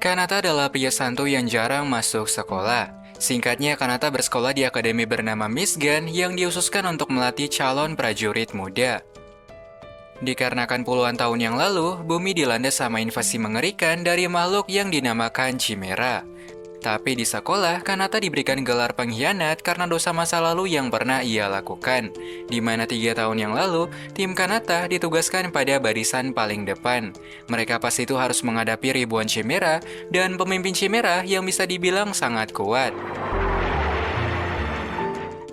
Kanata adalah pria santuy yang jarang masuk sekolah. Singkatnya, Kanata bersekolah di akademi bernama Miss Gun yang diususkan untuk melatih calon prajurit muda. Dikarenakan puluhan tahun yang lalu, bumi dilanda sama invasi mengerikan dari makhluk yang dinamakan Chimera. Tapi di sekolah, Kanata diberikan gelar pengkhianat karena dosa masa lalu yang pernah ia lakukan. Di mana 3 tahun yang lalu, tim Kanata ditugaskan pada barisan paling depan. Mereka pas itu harus menghadapi ribuan Chimera dan pemimpin Chimera yang bisa dibilang sangat kuat.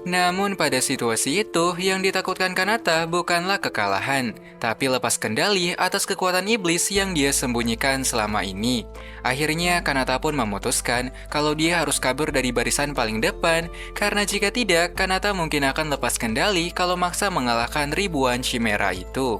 Namun pada situasi itu, yang ditakutkan Kanata bukanlah kekalahan, tapi lepas kendali atas kekuatan iblis yang dia sembunyikan selama ini. Akhirnya Kanata pun memutuskan kalau dia harus kabur dari barisan paling depan, karena jika tidak, Kanata mungkin akan lepas kendali kalau maksa mengalahkan ribuan Chimera itu.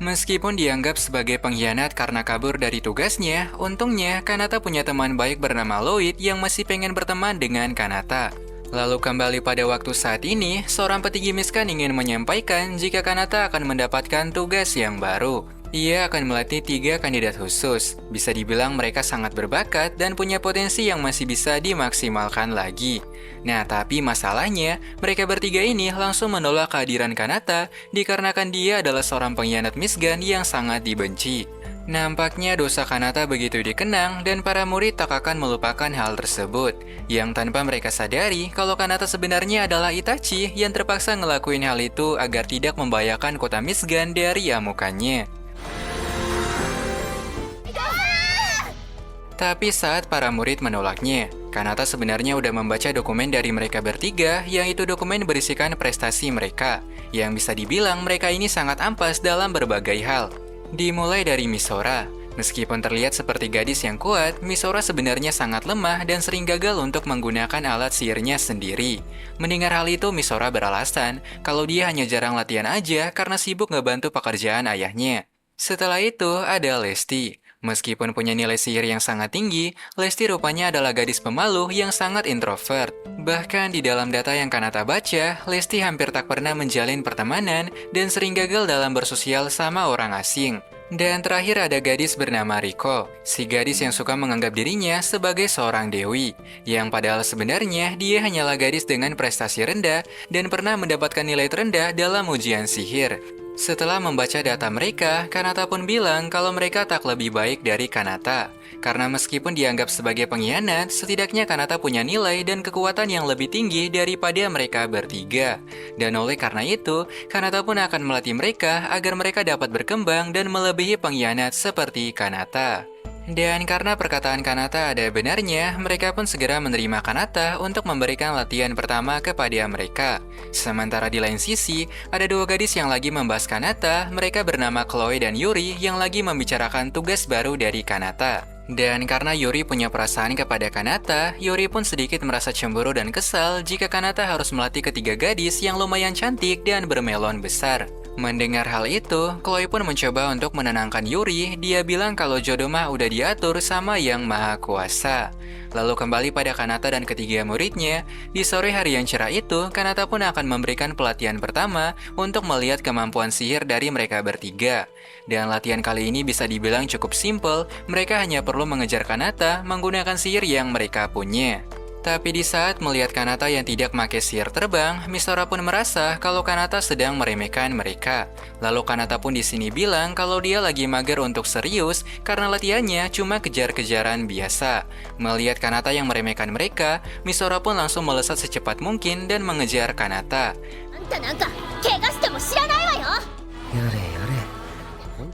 Meskipun dianggap sebagai pengkhianat karena kabur dari tugasnya, untungnya Kanata punya teman baik bernama Lloyd yang masih pengen berteman dengan Kanata. Lalu kembali pada waktu saat ini, seorang petinggi miskan ingin menyampaikan jika Kanata akan mendapatkan tugas yang baru. Ia akan melatih 3 kandidat khusus. Bisa dibilang mereka sangat berbakat dan punya potensi yang masih bisa dimaksimalkan lagi. Nah, tapi masalahnya, mereka bertiga ini langsung menolak kehadiran Kanata dikarenakan dia adalah seorang pengkhianat misgan yang sangat dibenci. Nampaknya dosa Kanata begitu dikenang dan para murid tak akan melupakan hal tersebut. Yang tanpa mereka sadari kalau Kanata sebenarnya adalah Itachi yang terpaksa ngelakuin hal itu agar tidak membahayakan kota Mizgan dari amukannya. Tapi saat para murid menolaknya, Kanata sebenarnya udah membaca dokumen dari mereka bertiga yang itu dokumen berisikan prestasi mereka. Yang bisa dibilang mereka ini sangat ampas dalam berbagai hal. Dimulai dari Misora. Meskipun terlihat seperti gadis yang kuat, Misora sebenarnya sangat lemah dan sering gagal untuk menggunakan alat sihirnya sendiri. Mendengar hal itu, Misora beralasan kalau dia hanya jarang latihan aja karena sibuk ngebantu pekerjaan ayahnya. Setelah itu, ada Lesti. Meskipun punya nilai sihir yang sangat tinggi, Lesti rupanya adalah gadis pemalu yang sangat introvert. Bahkan di dalam data yang Kanata baca, Lesti hampir tak pernah menjalin pertemanan dan sering gagal dalam bersosial sama orang asing. Dan terakhir ada gadis bernama Riko, si gadis yang suka menganggap dirinya sebagai seorang dewi, yang padahal sebenarnya dia hanyalah gadis dengan prestasi rendah dan pernah mendapatkan nilai terendah dalam ujian sihir. Setelah membaca data mereka, Kanata pun bilang kalau mereka tak lebih baik dari Kanata. Karena meskipun dianggap sebagai pengkhianat, setidaknya Kanata punya nilai dan kekuatan yang lebih tinggi daripada mereka bertiga. Dan oleh karena itu, Kanata pun akan melatih mereka agar mereka dapat berkembang dan melebihi pengkhianat seperti Kanata. Dan karena perkataan Kanata ada benarnya, mereka pun segera menerima Kanata untuk memberikan latihan pertama kepada mereka. Sementara di lain sisi, ada 2 gadis yang lagi membahas Kanata, mereka bernama Chloe dan Yuri yang lagi membicarakan tugas baru dari Kanata. Dan karena Yuri punya perasaan kepada Kanata, Yuri pun sedikit merasa cemburu dan kesal jika Kanata harus melatih ketiga gadis yang lumayan cantik dan bermelon besar. Mendengar hal itu, Chloe pun mencoba untuk menenangkan Yuri. Dia bilang kalau jodoh mah udah diatur sama Yang Maha Kuasa. Lalu kembali pada Kanata dan ketiga muridnya, di sore hari yang cerah itu, Kanata pun akan memberikan pelatihan pertama untuk melihat kemampuan sihir dari mereka bertiga. Dan latihan kali ini bisa dibilang cukup simpel, mereka hanya perlu mengejar Kanata menggunakan sihir yang mereka punya. Tapi di saat melihat Kanata yang tidak pakai sihir terbang, Misora pun merasa kalau Kanata sedang meremehkan mereka. Lalu Kanata pun di sini bilang kalau dia lagi mager untuk serius karena latihannya cuma kejar-kejaran biasa. Melihat Kanata yang meremehkan mereka, Misora pun langsung melesat secepat mungkin dan mengejar Kanata.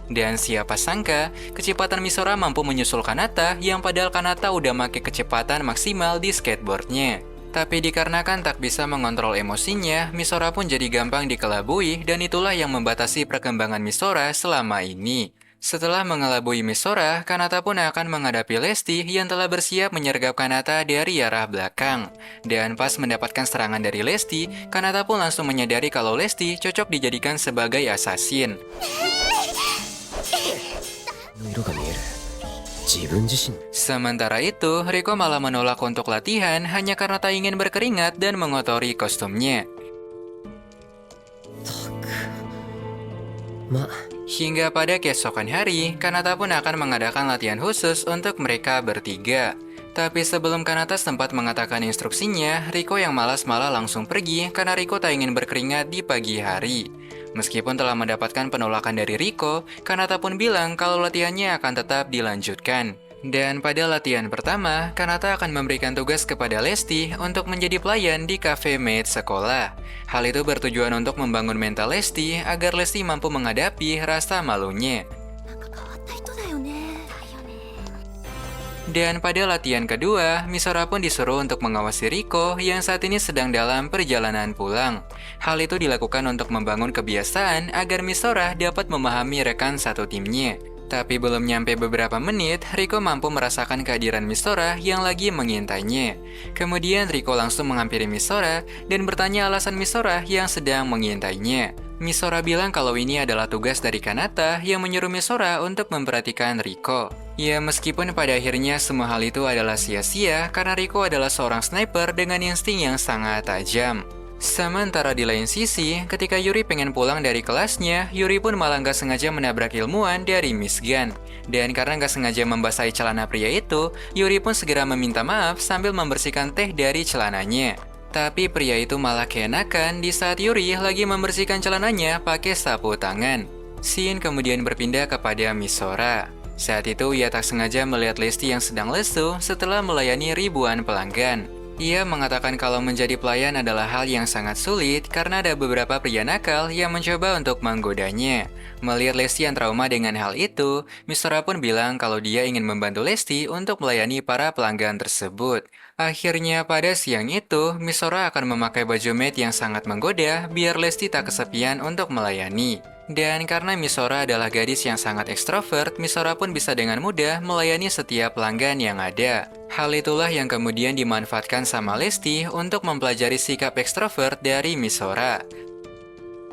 Dan siapa sangka, kecepatan Misora mampu menyusul Kanata yang padahal Kanata udah make kecepatan maksimal di skateboardnya. Tapi dikarenakan tak bisa mengontrol emosinya, Misora pun jadi gampang dikelabui dan itulah yang membatasi perkembangan Misora selama ini. Setelah mengelabui Misora, Kanata pun akan menghadapi Lesti yang telah bersiap menyergap Kanata dari arah belakang. Dan pas mendapatkan serangan dari Lesti, Kanata pun langsung menyadari kalau Lesti cocok dijadikan sebagai assassin. Sementara itu, Riko malah menolak untuk latihan hanya karena tak ingin berkeringat dan mengotori kostumnya. Hingga pada keesokan hari, Kanata pun akan mengadakan latihan khusus untuk mereka bertiga. Tapi sebelum Kanata sempat mengatakan instruksinya, Riko yang malas malah langsung pergi karena Riko tak ingin berkeringat di pagi hari. Meskipun telah mendapatkan penolakan dari Riko, Kanata pun bilang kalau latihannya akan tetap dilanjutkan. Dan pada latihan pertama, Kanata akan memberikan tugas kepada Lesti untuk menjadi pelayan di cafe maid sekolah. Hal itu bertujuan untuk membangun mental Lesti agar Lesti mampu menghadapi rasa malunya. なんか変わった人だよね。 Dan pada latihan kedua, Misora pun disuruh untuk mengawasi Riko yang saat ini sedang dalam perjalanan pulang. Hal itu dilakukan untuk membangun kebiasaan agar Misora dapat memahami rekan satu timnya. Tapi belum nyampe beberapa menit, Riko mampu merasakan kehadiran Misora yang lagi mengintainya. Kemudian Riko langsung menghampiri Misora dan bertanya alasan Misora yang sedang mengintainya. Misora bilang kalau ini adalah tugas dari Kanata yang menyuruh Misora untuk memperhatikan Riko. Ya, meskipun pada akhirnya semua hal itu adalah sia-sia karena Riko adalah seorang sniper dengan insting yang sangat tajam. Sementara di lain sisi, ketika Yuri pengen pulang dari kelasnya, Yuri pun malah nggak sengaja menabrak ilmuwan dari Miss Gun. Dan karena nggak sengaja membasahi celana pria itu, Yuri pun segera meminta maaf sambil membersihkan teh dari celananya. Tapi pria itu malah keenakan di saat Yuri lagi membersihkan celananya pakai sapu tangan. Scene kemudian berpindah kepada Misora. Saat itu ia tak sengaja melihat Lesti yang sedang lesu setelah melayani ribuan pelanggan. Ia mengatakan kalau menjadi pelayan adalah hal yang sangat sulit karena ada beberapa pria nakal yang mencoba untuk menggodanya. Melihat Lesti yang trauma dengan hal itu, Misora pun bilang kalau dia ingin membantu Lesti untuk melayani para pelanggan tersebut. Akhirnya pada siang itu, Misora akan memakai baju maid yang sangat menggoda biar Lesti tak kesepian untuk melayani. Dan karena Misora adalah gadis yang sangat ekstrovert, Misora pun bisa dengan mudah melayani setiap pelanggan yang ada. Hal itulah yang kemudian dimanfaatkan sama Lesti untuk mempelajari sikap ekstrovert dari Misora.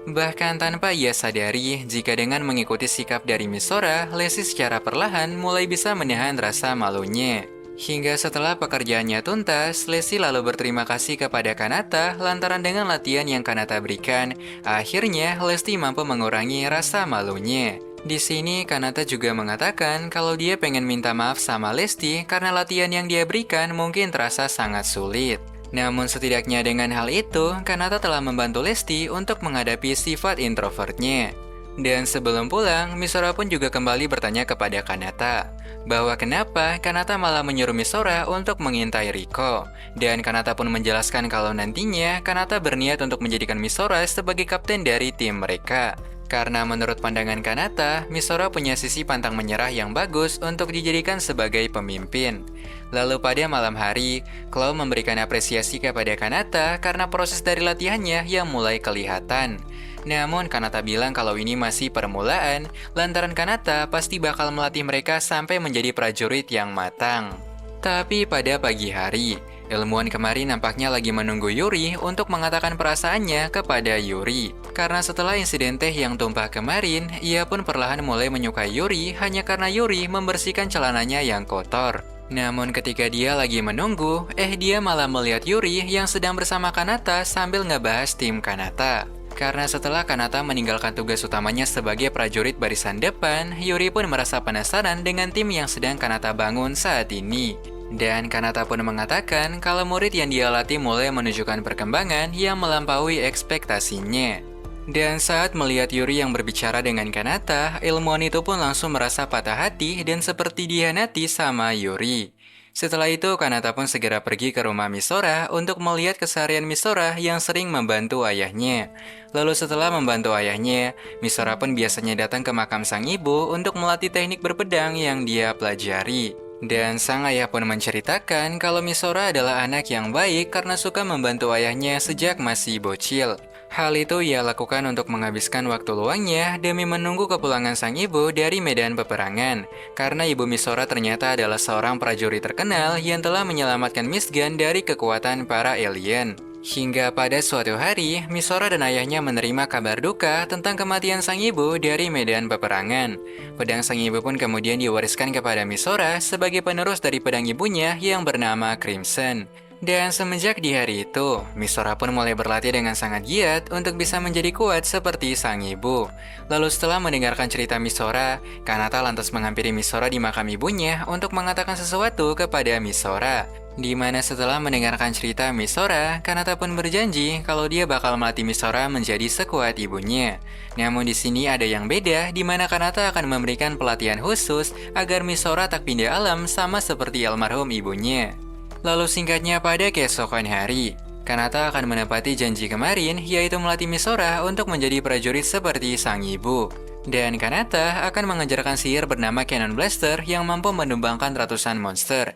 Bahkan tanpa ia sadari, jika dengan mengikuti sikap dari Misora, Lesti secara perlahan mulai bisa menahan rasa malunya. Hingga setelah pekerjaannya tuntas, Lesti lalu berterima kasih kepada Kanata lantaran dengan latihan yang Kanata berikan, akhirnya Lesti mampu mengurangi rasa malunya. Di sini Kanata juga mengatakan kalau dia pengen minta maaf sama Lesti karena latihan yang dia berikan mungkin terasa sangat sulit. Namun setidaknya dengan hal itu, Kanata telah membantu Lesti untuk menghadapi sifat introvertnya. Dan sebelum pulang, Misora pun juga kembali bertanya kepada Kanata bahwa kenapa Kanata malah menyuruh Misora untuk mengintai Riko. Dan Kanata pun menjelaskan kalau nantinya Kanata berniat untuk menjadikan Misora sebagai kapten dari tim mereka. Karena menurut pandangan Kanata, Misora punya sisi pantang menyerah yang bagus untuk dijadikan sebagai pemimpin. Lalu pada malam hari, Chloe memberikan apresiasi kepada Kanata karena proses dari latihannya yang mulai kelihatan. Namun Kanata bilang kalau ini masih permulaan, lantaran Kanata pasti bakal melatih mereka sampai menjadi prajurit yang matang. Tapi pada pagi hari, ilmuwan kemarin nampaknya lagi menunggu Yuri untuk mengatakan perasaannya kepada Yuri. Karena setelah insiden teh yang tumpah kemarin, ia pun perlahan mulai menyukai Yuri hanya karena Yuri membersihkan celananya yang kotor. Namun ketika dia lagi menunggu, dia malah melihat Yuri yang sedang bersama Kanata sambil ngebahas tim Kanata. Karena setelah Kanata meninggalkan tugas utamanya sebagai prajurit barisan depan, Yuri pun merasa penasaran dengan tim yang sedang Kanata bangun saat ini. Dan Kanata pun mengatakan kalau murid yang dia latih mulai menunjukkan perkembangan yang melampaui ekspektasinya. Dan saat melihat Yuri yang berbicara dengan Kanata, ilmuwan itu pun langsung merasa patah hati dan seperti dihianati sama Yuri. Setelah itu, Kanata pun segera pergi ke rumah Misora untuk melihat keseharian Misora yang sering membantu ayahnya. Lalu setelah membantu ayahnya, Misora pun biasanya datang ke makam sang ibu untuk melatih teknik berpedang yang dia pelajari. Dan sang ayah pun menceritakan kalau Misora adalah anak yang baik karena suka membantu ayahnya sejak masih bocil. Hal itu ia lakukan untuk menghabiskan waktu luangnya demi menunggu kepulangan sang ibu dari medan peperangan. Karena ibu Misora ternyata adalah seorang prajurit terkenal yang telah menyelamatkan Miss Gun dari kekuatan para alien. Hingga pada suatu hari, Misora dan ayahnya menerima kabar duka tentang kematian sang ibu dari medan peperangan. Pedang sang ibu pun kemudian diwariskan kepada Misora sebagai penerus dari pedang ibunya yang bernama Crimson. Dan semenjak di hari itu, Misora pun mulai berlatih dengan sangat giat untuk bisa menjadi kuat seperti sang ibu. Lalu setelah mendengarkan cerita Misora, Kanata lantas menghampiri Misora di makam ibunya untuk mengatakan sesuatu kepada Misora. Di mana setelah mendengarkan cerita Misora, Kanata pun berjanji kalau dia bakal melatih Misora menjadi sekuat ibunya. Namun di sini ada yang beda, di mana Kanata akan memberikan pelatihan khusus agar Misora tak pindah alam sama seperti almarhum ibunya. Lalu singkatnya pada keesokan hari, Kanata akan menepati janji kemarin, yaitu melatih Misora untuk menjadi prajurit seperti sang ibu. Dan Kanata akan mengajarkan sihir bernama Cannon Blaster yang mampu menumbangkan ratusan monster.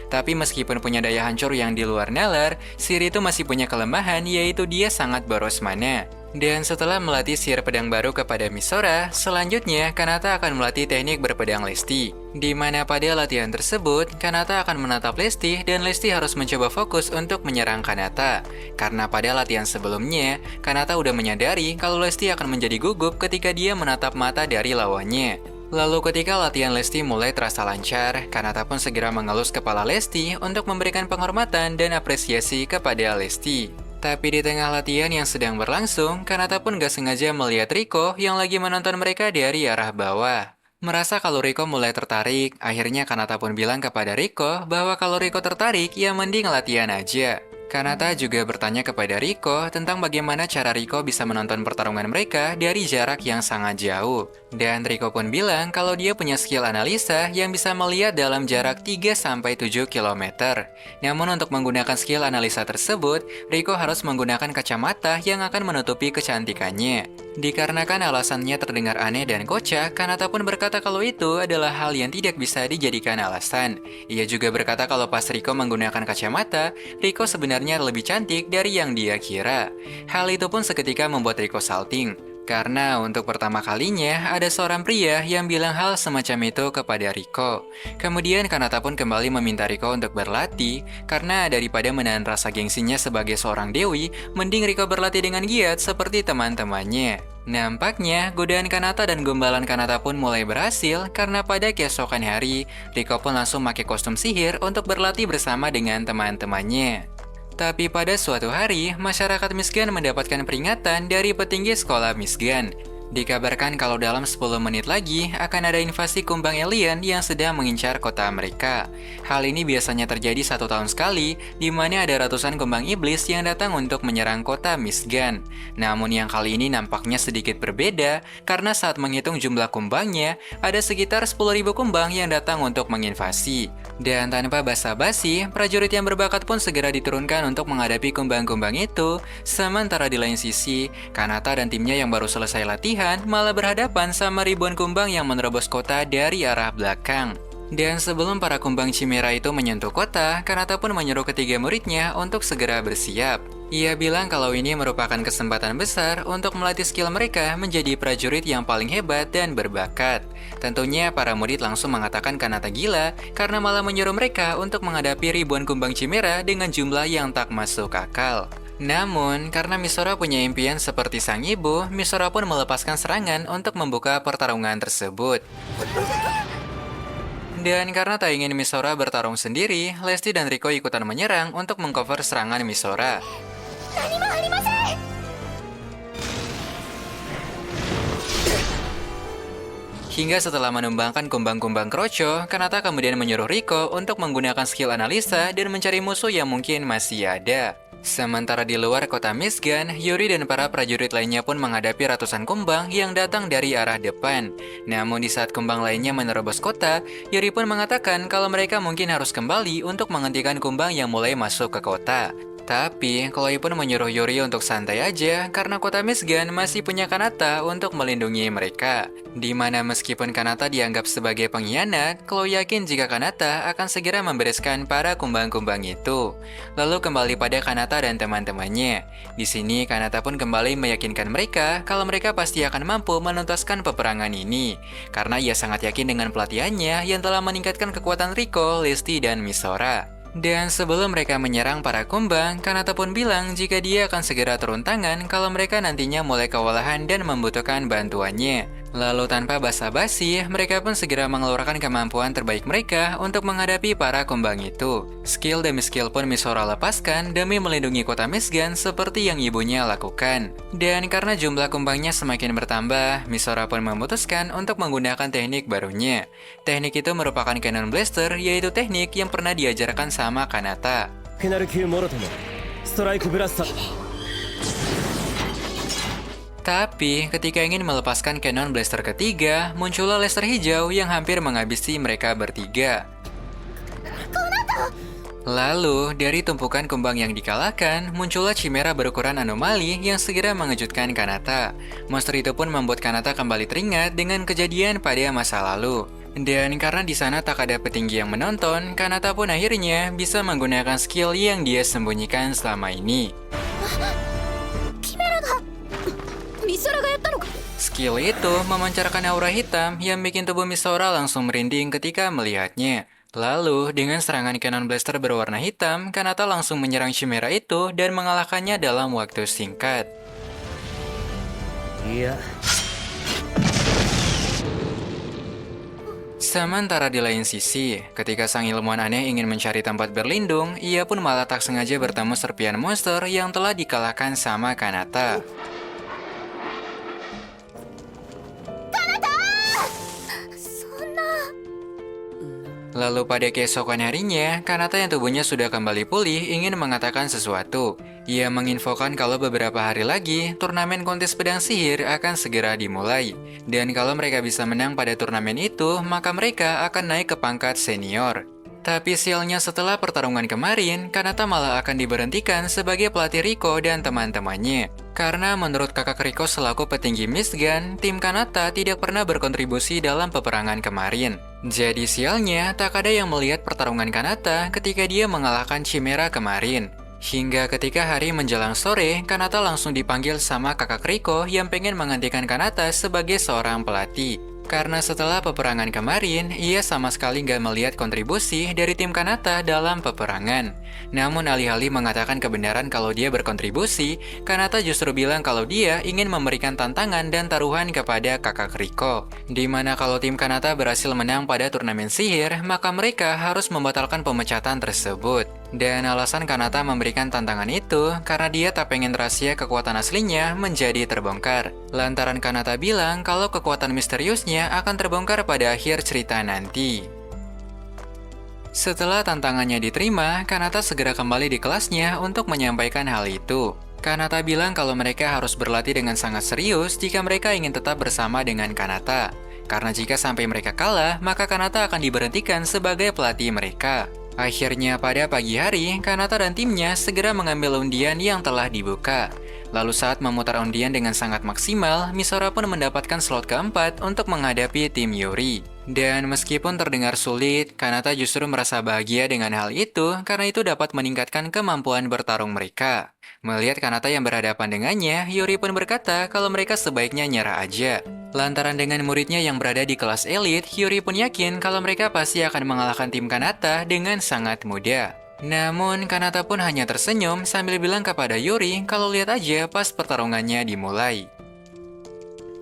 Tapi meskipun punya daya hancur yang di luar nalar, sihir itu masih punya kelemahan, yaitu dia sangat boros mana. Dan setelah melatih sihir pedang baru kepada Misora, selanjutnya Kanata akan melatih teknik berpedang Lesti. Di mana pada latihan tersebut, Kanata akan menatap Lesti dan Lesti harus mencoba fokus untuk menyerang Kanata. Karena pada latihan sebelumnya, Kanata udah menyadari kalau Lesti akan menjadi gugup ketika dia menatap mata dari lawannya. Lalu ketika latihan Lesti mulai terasa lancar, Kanata pun segera mengelus kepala Lesti untuk memberikan penghormatan dan apresiasi kepada Lesti. Tapi di tengah latihan yang sedang berlangsung, Kanata pun gak sengaja melihat Riko yang lagi menonton mereka dari arah bawah. Merasa kalau Riko mulai tertarik, akhirnya Kanata pun bilang kepada Riko bahwa kalau Riko tertarik, ya mending latihan aja. Kanata juga bertanya kepada Riko tentang bagaimana cara Riko bisa menonton pertarungan mereka dari jarak yang sangat jauh. Dan Riko pun bilang kalau dia punya skill analisa yang bisa melihat dalam jarak 3-7 km. Namun untuk menggunakan skill analisa tersebut, Riko harus menggunakan kacamata yang akan menutupi kecantikannya. Dikarenakan alasannya terdengar aneh dan kocak, Kanata pun berkata kalau itu adalah hal yang tidak bisa dijadikan alasan. Ia juga berkata kalau pas Riko menggunakan kacamata, Riko sebenarnya lebih cantik dari yang dia kira. Hal itu pun seketika membuat Riko salting. Karena untuk pertama kalinya ada seorang pria yang bilang hal semacam itu kepada Riko. Kemudian Kanata pun kembali meminta Riko untuk berlatih, karena daripada menahan rasa gengsinya sebagai seorang dewi, mending Riko berlatih dengan giat seperti teman-temannya. Nampaknya godaan Kanata dan gombalan Kanata pun mulai berhasil karena pada keesokan hari, Riko pun langsung pakai kostum sihir untuk berlatih bersama dengan teman-temannya. Tapi pada suatu hari, masyarakat Misgan mendapatkan peringatan dari petinggi sekolah Misgan. Dikabarkan kalau dalam 10 menit lagi akan ada invasi kumbang alien yang sedang mengincar kota mereka. Hal ini biasanya terjadi 1 tahun sekali, di mana ada ratusan kumbang iblis yang datang untuk menyerang kota Misgan. Namun yang kali ini nampaknya sedikit berbeda, karena saat menghitung jumlah kumbangnya, ada sekitar 10.000 kumbang yang datang untuk menginvasi. Dan tanpa basa-basi, prajurit yang berbakat pun segera diturunkan untuk menghadapi kumbang-kumbang itu. Sementara di lain sisi, Kanata dan timnya yang baru selesai latihan malah berhadapan sama ribuan kumbang yang menerobos kota dari arah belakang. Dan sebelum para kumbang Chimera itu menyentuh kota, Kanata pun menyuruh ketiga muridnya untuk segera bersiap. Ia bilang kalau ini merupakan kesempatan besar untuk melatih skill mereka menjadi prajurit yang paling hebat dan berbakat. Tentunya para murid langsung mengatakan Kanata gila karena malah menyuruh mereka untuk menghadapi ribuan kumbang Chimera dengan jumlah yang tak masuk akal. Namun, karena Misora punya impian seperti sang ibu, Misora pun melepaskan serangan untuk membuka pertarungan tersebut. Dan karena tak ingin Misora bertarung sendiri, Lesti dan Riko ikutan menyerang untuk mengcover serangan Misora. Hingga setelah menumbangkan kumbang-kumbang kroco, Kanata kemudian menyuruh Riko untuk menggunakan skill analisa dan mencari musuh yang mungkin masih ada. Sementara di luar kota Misgan, Yuri dan para prajurit lainnya pun menghadapi ratusan kumbang yang datang dari arah depan. Namun di saat kumbang lainnya menerobos kota, Yuri pun mengatakan kalau mereka mungkin harus kembali untuk menghentikan kumbang yang mulai masuk ke kota. Tapi, Chloe pun menyuruh Yuri untuk santai aja karena kota Misgan masih punya Kanata untuk melindungi mereka. Di mana meskipun Kanata dianggap sebagai pengkhianat, Chloe yakin jika Kanata akan segera membereskan para kumbang-kumbang itu. Lalu kembali pada Kanata dan teman-temannya. Di sini Kanata pun kembali meyakinkan mereka kalau mereka pasti akan mampu menuntaskan peperangan ini. Karena ia sangat yakin dengan pelatihannya yang telah meningkatkan kekuatan Riko, Lesti, dan Misora. Dan sebelum mereka menyerang para kumbang, Kanata pun bilang jika dia akan segera turun tangan kalau mereka nantinya mulai kewalahan dan membutuhkan bantuannya. Lalu tanpa basa-basi, mereka pun segera mengeluarkan kemampuan terbaik mereka untuk menghadapi para kumbang itu. Skill demi skill pun Misora lepaskan demi melindungi kota Mistgard seperti yang ibunya lakukan. Dan karena jumlah kumbangnya semakin bertambah, Misora pun memutuskan untuk menggunakan teknik barunya. Teknik itu merupakan Cannon Blaster, yaitu teknik yang pernah diajarkan sama Kanata. ペナル級モロトもストライクブラスター Tapi, ketika ingin melepaskan Cannon Blaster ketiga, muncullah laser hijau yang hampir menghabisi mereka bertiga. Lalu, dari tumpukan kumbang yang dikalahkan, muncullah Chimera berukuran anomali yang segera mengejutkan Kanata. Monster itu pun membuat Kanata kembali teringat dengan kejadian pada masa lalu. Dan karena di sana tak ada petinggi yang menonton, Kanata pun akhirnya bisa menggunakan skill yang dia sembunyikan selama ini. キメラがミソラがやったのか。 Skill itu memancarkan aura hitam yang bikin tubuh Misora langsung merinding ketika melihatnya. Lalu, dengan serangan Cannon Blaster berwarna hitam, Kanata langsung menyerang Chimera itu dan mengalahkannya dalam waktu singkat. いや Sementara di lain sisi, ketika sang ilmuwan aneh ingin mencari tempat berlindung, ia pun malah tak sengaja bertemu serpian monster yang telah dikalahkan sama Kanata. Lalu pada keesokan harinya, Kanata yang tubuhnya sudah kembali pulih ingin mengatakan sesuatu. Ia menginfokan kalau beberapa hari lagi, turnamen kontes pedang sihir akan segera dimulai. Dan kalau mereka bisa menang pada turnamen itu, maka mereka akan naik ke pangkat senior. Tapi sialnya setelah pertarungan kemarin, Kanata malah akan diberhentikan sebagai pelatih Riko dan teman-temannya. Karena menurut kakak Riko selaku petinggi Mistgard, tim Kanata tidak pernah berkontribusi dalam peperangan kemarin. Jadi sialnya, tak ada yang melihat pertarungan Kanata ketika dia mengalahkan Chimera kemarin. Hingga ketika hari menjelang sore, Kanata langsung dipanggil sama kakak Riko yang pengen menggantikan Kanata sebagai seorang pelatih. Karena setelah peperangan kemarin, ia sama sekali nggak melihat kontribusi dari tim Kanata dalam peperangan. Namun alih-alih mengatakan kebenaran kalau dia berkontribusi, Kanata justru bilang kalau dia ingin memberikan tantangan dan taruhan kepada kakak Riko. Dimana kalau tim Kanata berhasil menang pada turnamen sihir, maka mereka harus membatalkan pemecatan tersebut. Dan alasan Kanata memberikan tantangan itu karena dia tak pengen rahasia kekuatan aslinya menjadi terbongkar. Lantaran Kanata bilang kalau kekuatan misteriusnya akan terbongkar pada akhir cerita nanti. Setelah tantangannya diterima, Kanata segera kembali di kelasnya untuk menyampaikan hal itu. Kanata bilang kalau mereka harus berlatih dengan sangat serius jika mereka ingin tetap bersama dengan Kanata. Karena jika sampai mereka kalah, maka Kanata akan diberhentikan sebagai pelatih mereka. Akhirnya pada pagi hari, Kanata dan timnya segera mengambil undian yang telah dibuka. Lalu saat memutar undian dengan sangat maksimal, Misora pun mendapatkan slot keempat untuk menghadapi tim Yuri. Dan meskipun terdengar sulit, Kanata justru merasa bahagia dengan hal itu karena itu dapat meningkatkan kemampuan bertarung mereka. Melihat Kanata yang berhadapan dengannya, Yuri pun berkata kalau mereka sebaiknya nyerah aja. Lantaran dengan muridnya yang berada di kelas elit, Yuri pun yakin kalau mereka pasti akan mengalahkan tim Kanata dengan sangat mudah. Namun, Kanata pun hanya tersenyum sambil bilang kepada Yuri kalau lihat aja pas pertarungannya dimulai.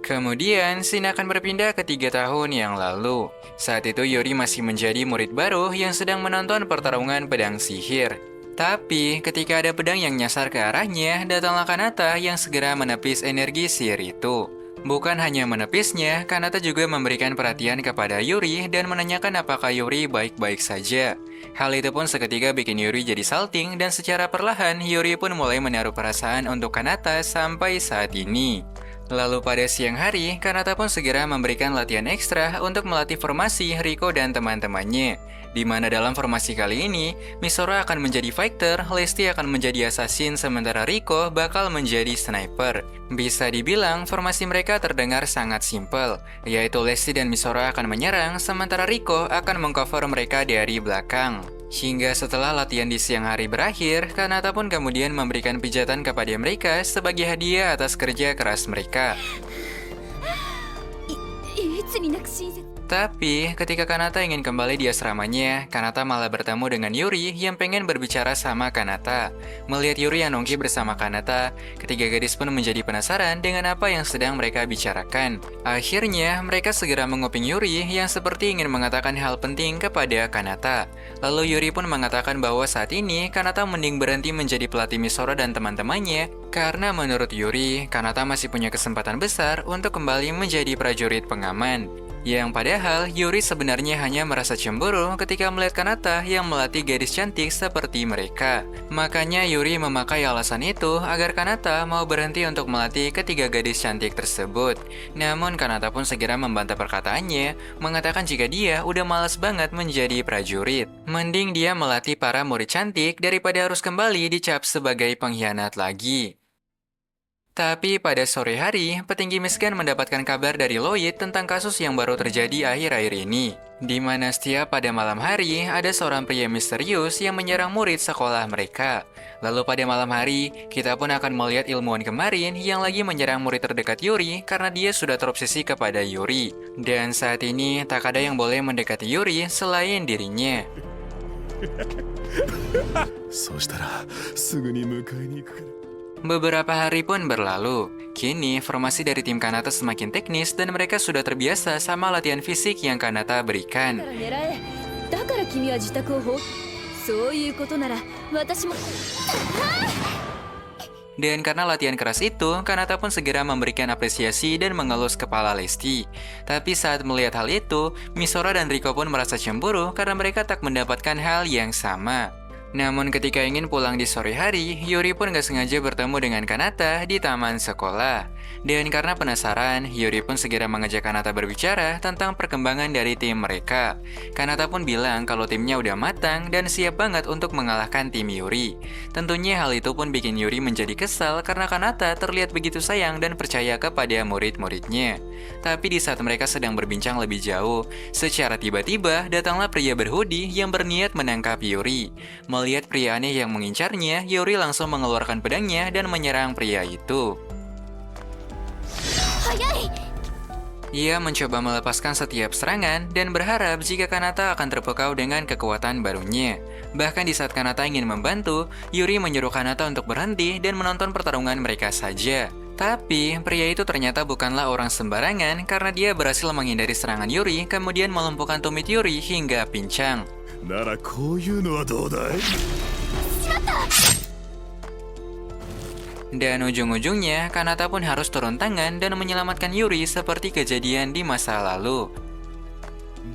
Kemudian, scene akan berpindah ke 3 tahun yang lalu. Saat itu Yuri masih menjadi murid baru yang sedang menonton pertarungan pedang sihir. Tapi, ketika ada pedang yang nyasar ke arahnya, datanglah Kanata yang segera menepis energi sihir itu. Bukan hanya menepisnya, Kanata juga memberikan perhatian kepada Yuri dan menanyakan apakah Yuri baik-baik saja. Hal itu pun seketika bikin Yuri jadi salting dan secara perlahan Yuri pun mulai menaruh perasaan untuk Kanata sampai saat ini. Lalu pada siang hari, Kanata pun segera memberikan latihan ekstra untuk melatih formasi Riko dan teman-temannya. Di mana dalam formasi kali ini, Misora akan menjadi fighter, Lesti akan menjadi assassin, sementara Riko bakal menjadi sniper. Bisa dibilang, formasi mereka terdengar sangat simpel, yaitu Lesti dan Misora akan menyerang, sementara Riko akan mengcover mereka dari belakang. Hingga setelah latihan di siang hari berakhir, Kanata pun kemudian memberikan pijatan kepada mereka sebagai hadiah atas kerja keras mereka. いつになく親切 Tapi, ketika Kanata ingin kembali di asramanya, Kanata malah bertemu dengan Yuri yang pengen berbicara sama Kanata. Melihat Yuri yang nongki bersama Kanata, ketiga gadis pun menjadi penasaran dengan apa yang sedang mereka bicarakan. Akhirnya, mereka segera menguping Yuri yang seperti ingin mengatakan hal penting kepada Kanata. Lalu Yuri pun mengatakan bahwa saat ini Kanata mending berhenti menjadi pelatih Misora dan teman-temannya, karena menurut Yuri, Kanata masih punya kesempatan besar untuk kembali menjadi prajurit pengaman. Yang padahal Yuri sebenarnya hanya merasa cemburu ketika melihat Kanata yang melatih gadis cantik seperti mereka. Makanya Yuri memakai alasan itu agar Kanata mau berhenti untuk melatih ketiga gadis cantik tersebut. Namun Kanata pun segera membantah perkataannya, mengatakan jika dia udah malas banget menjadi prajurit. Mending dia melatih para murid cantik daripada harus kembali dicap sebagai pengkhianat lagi. Tapi pada sore hari, petinggi Misken mendapatkan kabar dari Lloyd tentang kasus yang baru terjadi akhir-akhir ini. Di mana setiap pada malam hari, ada seorang pria misterius yang menyerang murid sekolah mereka. Lalu pada malam hari, kita pun akan melihat ilmuwan kemarin yang lagi menyerang murid terdekat Yuri karena dia sudah terobsesi kepada Yuri. Dan saat ini, tak ada yang boleh mendekati Yuri selain dirinya. そうしたらすぐに迎えに行くから。 Beberapa hari pun berlalu. Kini, formasi dari tim Kanata semakin teknis dan mereka sudah terbiasa sama latihan fisik yang Kanata だ berikan. から狙え。だから君は自宅をそういうことなら私も。 Dan karena latihan keras itu, Kanata pun segera memberikan apresiasi dan mengelus kepala Lesti. Tapi saat melihat hal itu, Misora dan Riko pun merasa cemburu karena mereka tak mendapatkan hal yang sama. Namun ketika ingin pulang di sore hari, Yuri pun gak sengaja bertemu dengan Kanata di taman sekolah. Dan karena penasaran, Yuri pun segera mengajak Kanata berbicara tentang perkembangan dari tim mereka. Kanata pun bilang kalau timnya udah matang dan siap banget untuk mengalahkan tim Yuri. Tentunya hal itu pun bikin Yuri menjadi kesal karena Kanata terlihat begitu sayang dan percaya kepada murid-muridnya. Tapi di saat mereka sedang berbincang lebih jauh, secara tiba-tiba datanglah pria berhoodie yang berniat menangkap Yuri. Melihat pria aneh yang mengincarnya, Yuri langsung mengeluarkan pedangnya dan menyerang pria itu. 早い。 Ia mencoba melepaskan setiap serangan dan berharap jika Kanata akan terpukau dengan kekuatan barunya. Bahkan di saat Kanata ingin membantu, Yuri menyuruh Kanata untuk berhenti dan menonton pertarungan mereka saja. Tapi, pria itu ternyata bukanlah orang sembarangan karena dia berhasil menghindari serangan Yuri, kemudian melumpuhkan tumit Yuri hingga pincang. ならこういうのはどうだい？ Dan ujung-ujungnya, Kanata pun harus turun tangan dan menyelamatkan Yuri seperti kejadian di masa lalu.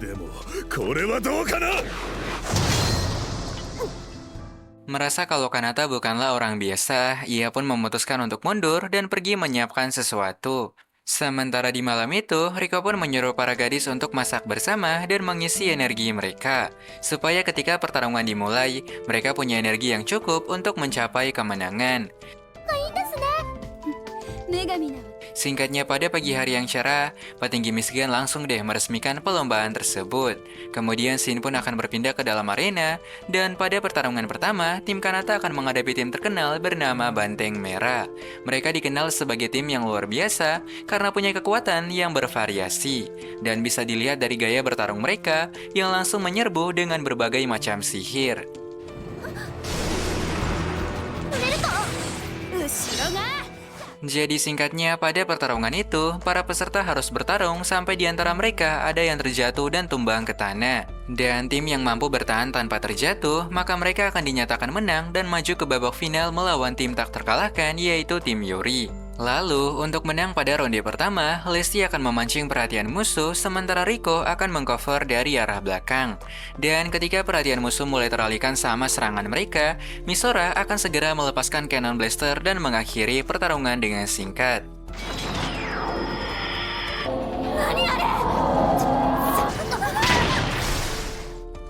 でもこれはどうかな？ Merasa kalau Kanata bukanlah orang biasa, ia pun memutuskan untuk mundur dan pergi menyiapkan sesuatu. Sementara di malam itu, Riko pun menyuruh para gadis untuk masak bersama dan mengisi energi mereka, supaya ketika pertarungan dimulai, mereka punya energi yang cukup untuk mencapai kemenangan. 女神なの。 Singkatnya, pada pagi hari yang cerah, petinggi Michigan langsung deh meresmikan perlombaan tersebut. Kemudian Shin pun akan berpindah ke dalam arena, dan pada pertarungan pertama, tim Kanata akan menghadapi tim terkenal bernama Banteng Merah. Mereka dikenal sebagai tim yang luar biasa karena punya kekuatan yang bervariasi, dan bisa dilihat dari gaya bertarung mereka yang langsung menyerbu dengan berbagai macam sihir. 触れると後ろが。 Jadi singkatnya, pada pertarungan itu, para peserta harus bertarung sampai di antara mereka ada yang terjatuh dan tumbang ke tanah. Dan tim yang mampu bertahan tanpa terjatuh, maka mereka akan dinyatakan menang dan maju ke babak final melawan tim tak terkalahkan, yaitu tim Yuri. Lalu, untuk menang pada ronde pertama, Lesti akan memancing perhatian musuh, sementara Riko akan mengcover dari arah belakang. Dan ketika perhatian musuh mulai teralihkan sama serangan mereka, Misora akan segera melepaskan Cannon Blaster dan mengakhiri pertarungan dengan singkat.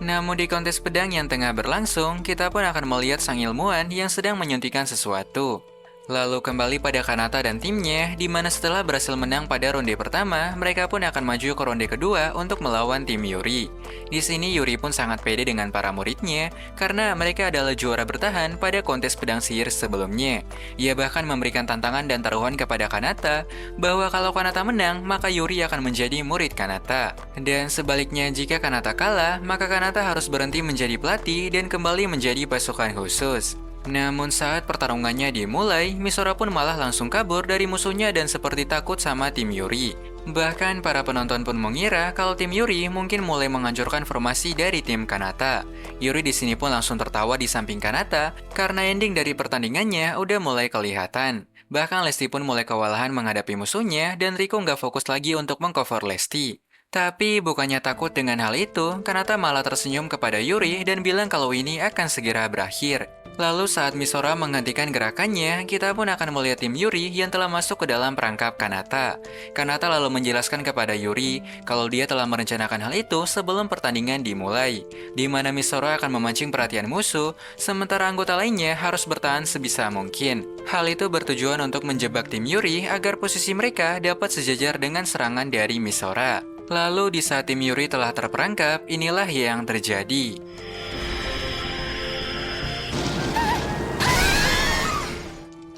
Namun di kontes pedang yang tengah berlangsung, kita pun akan melihat sang ilmuwan yang sedang menyuntikkan sesuatu. Lalu kembali pada Kanata dan timnya, di mana setelah berhasil menang pada ronde pertama, mereka pun akan maju ke ronde kedua untuk melawan tim Yuri. Di sini Yuri pun sangat pede dengan para muridnya, karena mereka adalah juara bertahan pada kontes pedang sihir sebelumnya. Ia bahkan memberikan tantangan dan taruhan kepada Kanata, bahwa kalau Kanata menang, maka Yuri akan menjadi murid Kanata. Dan sebaliknya, jika Kanata kalah, maka Kanata harus berhenti menjadi pelatih dan kembali menjadi pasukan khusus. Namun saat pertarungannya dimulai, Misora pun malah langsung kabur dari musuhnya dan seperti takut sama tim Yuri. Bahkan para penonton pun mengira kalau tim Yuri mungkin mulai menghancurkan formasi dari tim Kanata. Yuri di sini pun langsung tertawa di samping Kanata karena ending dari pertandingannya udah mulai kelihatan. Bahkan Lesti pun mulai kewalahan menghadapi musuhnya dan Riko nggak fokus lagi untuk mengcover Lesti. Tapi bukannya takut dengan hal itu, Kanata malah tersenyum kepada Yuri dan bilang kalau ini akan segera berakhir. Lalu saat Misora menghentikan gerakannya, kita pun akan melihat tim Yuri yang telah masuk ke dalam perangkap Kanata. Kanata lalu menjelaskan kepada Yuri kalau dia telah merencanakan hal itu sebelum pertandingan dimulai, di mana Misora akan memancing perhatian musuh, sementara anggota lainnya harus bertahan sebisa mungkin. Hal itu bertujuan untuk menjebak tim Yuri agar posisi mereka dapat sejajar dengan serangan dari Misora. Lalu di saat tim Yuri telah terperangkap, inilah yang terjadi.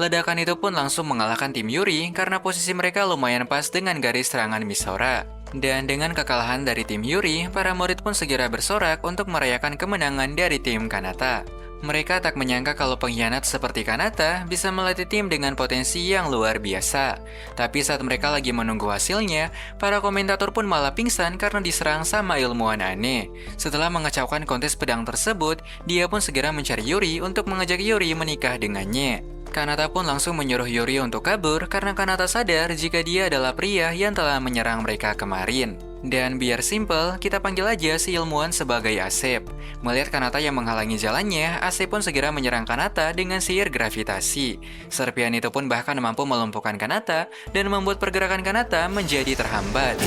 Ledakan itu pun langsung mengalahkan tim Yuri karena posisi mereka lumayan pas dengan garis serangan Misora. Dan dengan kekalahan dari tim Yuri, para murid pun segera bersorak untuk merayakan kemenangan dari tim Kanata. Mereka tak menyangka kalau pengkhianat seperti Kanata bisa melatih tim dengan potensi yang luar biasa. Tapi saat mereka lagi menunggu hasilnya, para komentator pun malah pingsan karena diserang sama ilmuwan aneh. Setelah mengacaukan kontes pedang tersebut, dia pun segera mencari Yuri untuk mengajak Yuri menikah dengannya. Kanata pun langsung menyuruh Yuri untuk kabur karena Kanata sadar jika dia adalah pria yang telah menyerang mereka kemarin. Dan biar simple, kita panggil aja si ilmuwan sebagai Asep. Melihat Kanata yang menghalangi jalannya, Asep pun segera menyerang Kanata dengan sihir gravitasi. Serpihan itu pun bahkan mampu melumpuhkan Kanata dan membuat pergerakan Kanata menjadi terhambat.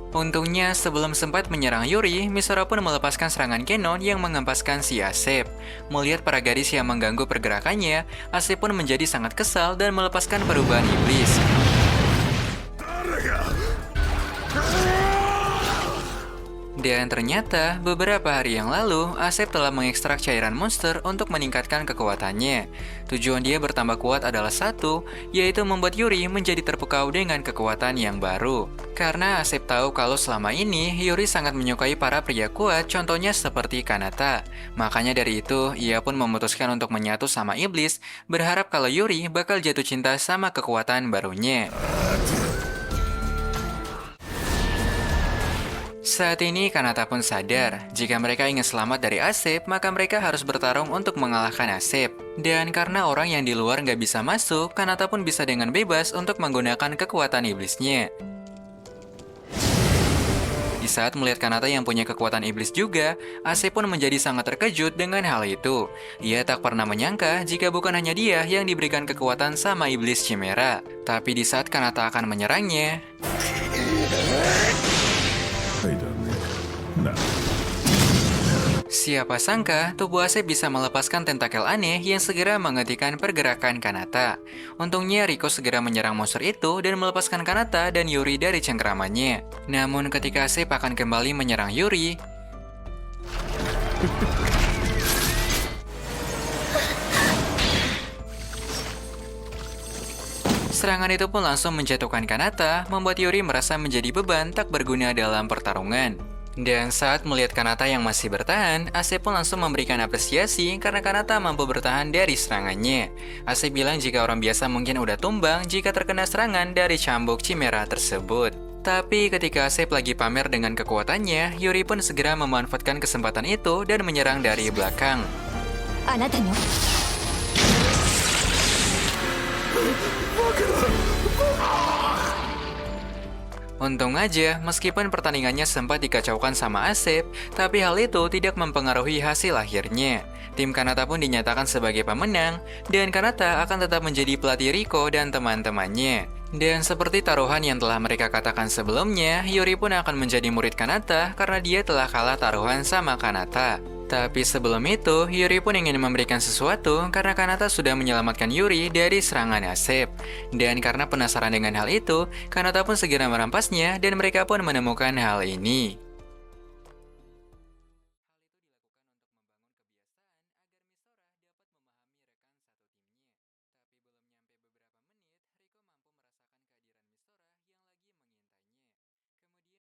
Untungnya, sebelum sempat menyerang Yuri, Misora pun melepaskan serangan Kenon yang mengempaskan si Asep. Melihat para gadis yang mengganggu pergerakannya, Asep pun menjadi sangat kesal dan melepaskan perubahan iblis. Dan ternyata, beberapa hari yang lalu, Asep telah mengekstrak cairan monster untuk meningkatkan kekuatannya. Tujuan dia bertambah kuat adalah satu, yaitu membuat Yuri menjadi terpukau dengan kekuatan yang baru. Karena Asep tahu kalau selama ini, Yuri sangat menyukai para pria kuat, contohnya seperti Kanata. Makanya dari itu, ia pun memutuskan untuk menyatu sama iblis, berharap kalau Yuri bakal jatuh cinta sama kekuatan barunya. Saat ini Kanata pun sadar, jika mereka ingin selamat dari Asep, maka mereka harus bertarung untuk mengalahkan Asep. Dan karena orang yang di luar nggak bisa masuk, Kanata pun bisa dengan bebas untuk menggunakan kekuatan iblisnya. Di saat melihat Kanata yang punya kekuatan iblis juga, Asep pun menjadi sangat terkejut dengan hal itu. Ia tak pernah menyangka jika bukan hanya dia yang diberikan kekuatan sama iblis Chimera. Tapi di saat Kanata akan menyerangnya, siapa sangka tubuh Asep bisa melepaskan tentakel aneh yang segera menghentikan pergerakan Kanata. Untungnya Riko segera menyerang monster itu dan melepaskan Kanata dan Yuri dari cengkeramannya. Namun ketika Asep akan kembali menyerang Yuri, serangan itu pun langsung menjatuhkan Kanata, membuat Yuri merasa menjadi beban tak berguna dalam pertarungan. Dan saat melihat Kanata yang masih bertahan, Asep pun langsung memberikan apresiasi karena Kanata mampu bertahan dari serangannya. Asep bilang jika orang biasa mungkin udah tumbang jika terkena serangan dari cambuk Chimera tersebut. Tapi ketika Asep lagi pamer dengan kekuatannya, Yuri pun segera memanfaatkan kesempatan itu dan menyerang dari belakang. Untung aja, meskipun pertandingannya sempat dikacaukan sama Asep, tapi hal itu tidak mempengaruhi hasil akhirnya. Tim Kanata pun dinyatakan sebagai pemenang, dan Kanata akan tetap menjadi pelatih Riko dan teman-temannya. Dan seperti taruhan yang telah mereka katakan sebelumnya, Yuri pun akan menjadi murid Kanata karena dia telah kalah taruhan sama Kanata. Tapi sebelum itu, Yuri pun ingin memberikan sesuatu karena Kanata sudah menyelamatkan Yuri dari serangan Asep. Dan karena penasaran dengan hal itu, Kanata pun segera merampasnya dan mereka pun menemukan hal ini.